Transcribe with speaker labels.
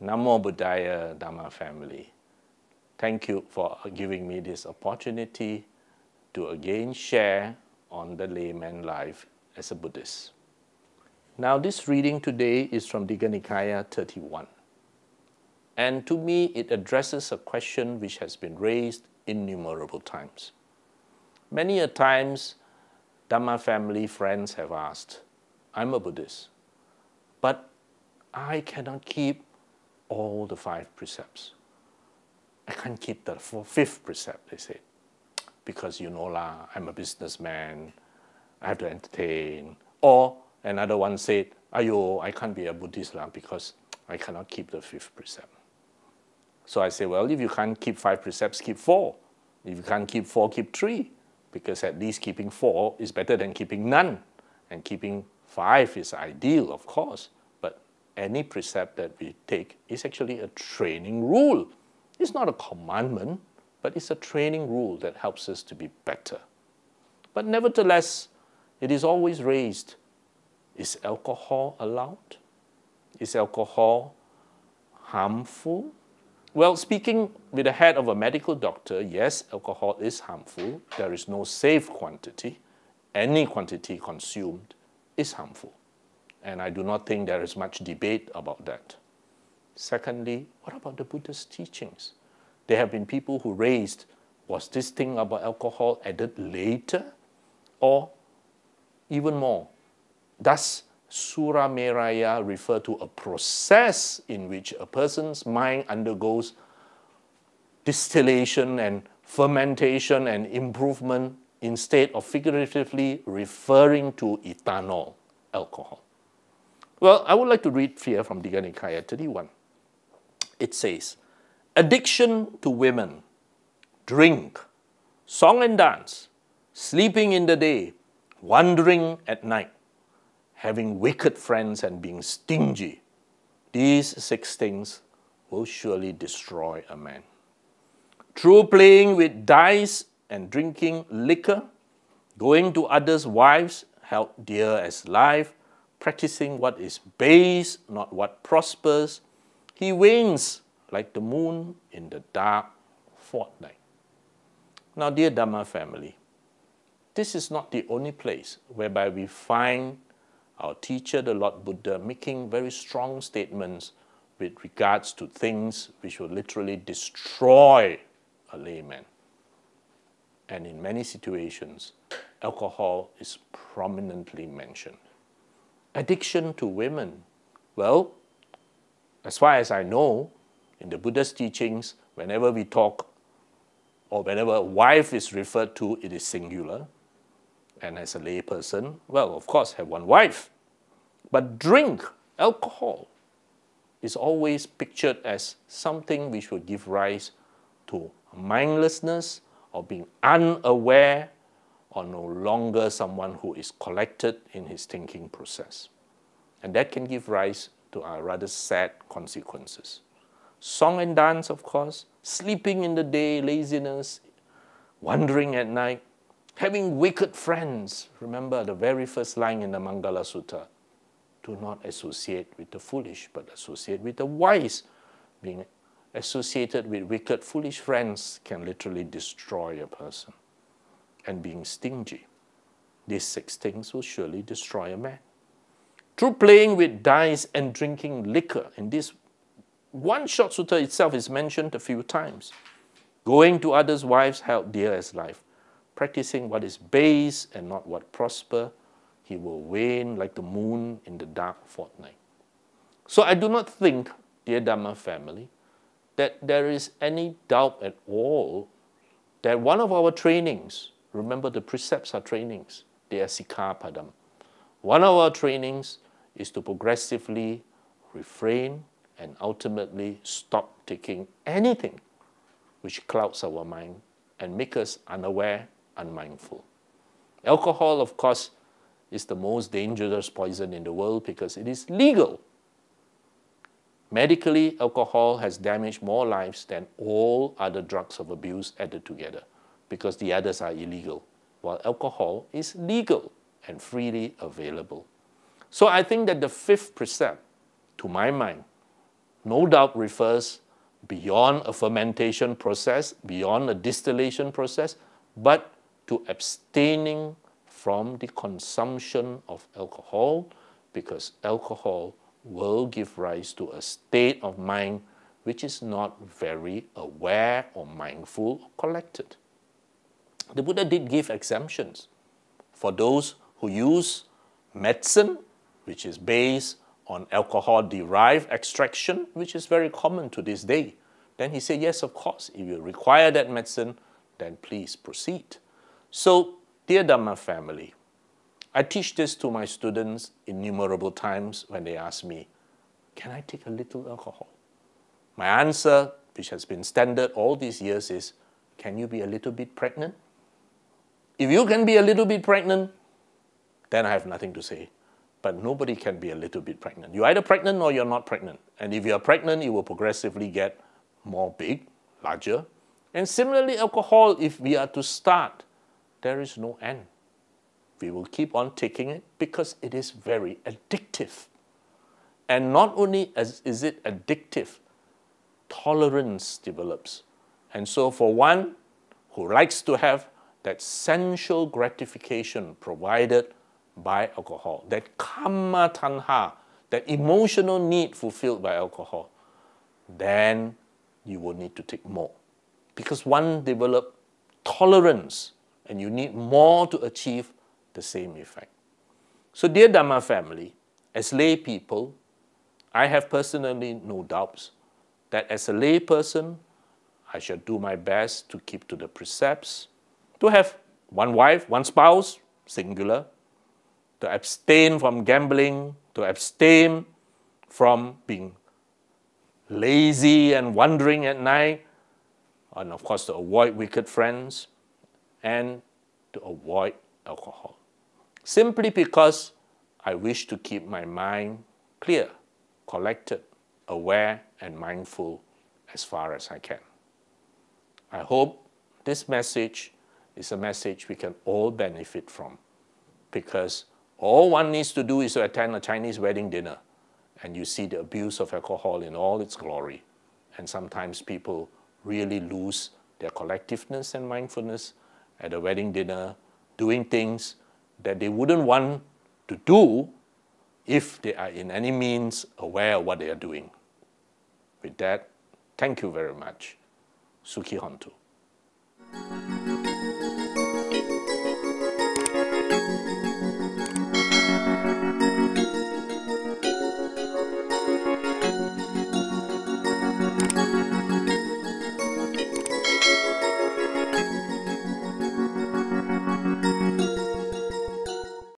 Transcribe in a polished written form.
Speaker 1: Namo Buddhaya Dhamma family. Thank you for giving me this opportunity to again share on the layman life as a Buddhist. Now this reading today is from Digha Nikaya 31. And to me it addresses a question which has been raised innumerable times. Many a times Dhamma family friends have asked, I'm a Buddhist, but I cannot keep all the 5 precepts. I can't keep the 5th precept, they say, because you know lah, I'm a businessman, I have to entertain. Or another one said, ayo, I can't be a Buddhist lah because I cannot keep the 5th precept. So I say, well, if you can't keep 5 precepts, keep 4. If you can't keep 4, keep 3. Because at least keeping 4 is better than keeping none. And keeping 5 is ideal, of course. But any precept that we take is actually a training rule. It's not a commandment, but it's a training rule that helps us to be better. But nevertheless, it is always raised, is alcohol allowed? Is alcohol harmful? Well, speaking with the head of a medical doctor, yes, alcohol is harmful. There is no safe quantity. Any quantity consumed is harmful. And I do not think there is much debate about that. Secondly, what about the Buddha's teachings? There have been people who raised, was this thing about alcohol added later? Or even more, does Sura Meraya refer to a process in which a person's mind undergoes distillation and fermentation and improvement instead of figuratively referring to ethanol, alcohol? Well, I would like to read here from Digha Nikaya 31. It says, addiction to women, drink, song and dance, sleeping in the day, wandering at night, having wicked friends and being stingy, these 6 things will surely destroy a man. Through playing with dice and drinking liquor, going to others' wives held dear as life, practicing what is base, not what prospers, he wanes like the moon in the dark fortnight. Now, dear Dhamma family, this is not the only place whereby we find our teacher, the Lord Buddha, making very strong statements with regards to things which will literally destroy a layman. And in many situations, alcohol is prominently mentioned. Addiction to women. Well, as far as I know, in the Buddha's teachings, whenever we talk or whenever a wife is referred to, it is singular. And as a lay person, well, of course, have one wife. But drink, alcohol, is always pictured as something which will give rise to mindlessness or being unaware or no longer someone who is collected in his thinking process. And that can give rise to rather sad consequences. Song and dance, of course, sleeping in the day, laziness, wandering at night, having wicked friends. Remember the very first line in the Mangala Sutta. Do not associate with the foolish, but associate with the wise. Being associated with wicked, foolish friends can literally destroy a person. And being stingy. These 6 things will surely destroy a man. Through playing with dice and drinking liquor, and this one short sutta itself is mentioned a few times. Going to others' wives held dear as life. Practicing what is base and not what prosper, he will wane like the moon in the dark fortnight. So I do not think, dear Dhamma family, that there is any doubt at all that one of our trainings, remember the precepts are trainings, they are sikkhapadam. One of our trainings is to progressively refrain and ultimately stop taking anything which clouds our mind and make us unaware, unmindful. Alcohol, of course, is the most dangerous poison in the world because it is legal. Medically, alcohol has damaged more lives than all other drugs of abuse added together because the others are illegal, while alcohol is legal and freely available. So I think that the 5th precept, to my mind, no doubt refers beyond a fermentation process, beyond a distillation process, but to abstaining from the consumption of alcohol, because alcohol will give rise to a state of mind which is not very aware or mindful or collected. The Buddha did give exemptions for those who use medicine, which is based on alcohol-derived extraction, which is very common to this day. Then he said, yes, of course, if you require that medicine, then please proceed. So, dear Dhamma family, I teach this to my students innumerable times when they ask me, can I take a little alcohol? My answer, which has been standard all these years, is, can you be a little bit pregnant? If you can be a little bit pregnant, then I have nothing to say. But nobody can be a little bit pregnant. You're either pregnant or you're not pregnant. And if you're pregnant, you will progressively get more big, larger. And similarly, alcohol, if we are to start, there is no end. We will keep on taking it because it is very addictive. And not only is it addictive, tolerance develops. And so for one who likes to have that sensual gratification provided by alcohol, that kama tanha, that emotional need fulfilled by alcohol, then you will need to take more. Because one develops tolerance and you need more to achieve the same effect. So dear Dhamma family, as lay people, I have personally no doubts that as a lay person, I shall do my best to keep to the precepts, to have one wife, one spouse, singular, to abstain from gambling, to abstain from being lazy and wandering at night, and of course to avoid wicked friends, and to avoid alcohol. Simply because I wish to keep my mind clear, collected, aware, and mindful as far as I can. I hope this message is a message we can all benefit from, because all one needs to do is to attend a Chinese wedding dinner and you see the abuse of alcohol in all its glory. And sometimes people really lose their collectiveness and mindfulness at a wedding dinner, doing things that they wouldn't want to do if they are in any means aware of what they are doing. With that, thank you very much. Sukhi Hontu.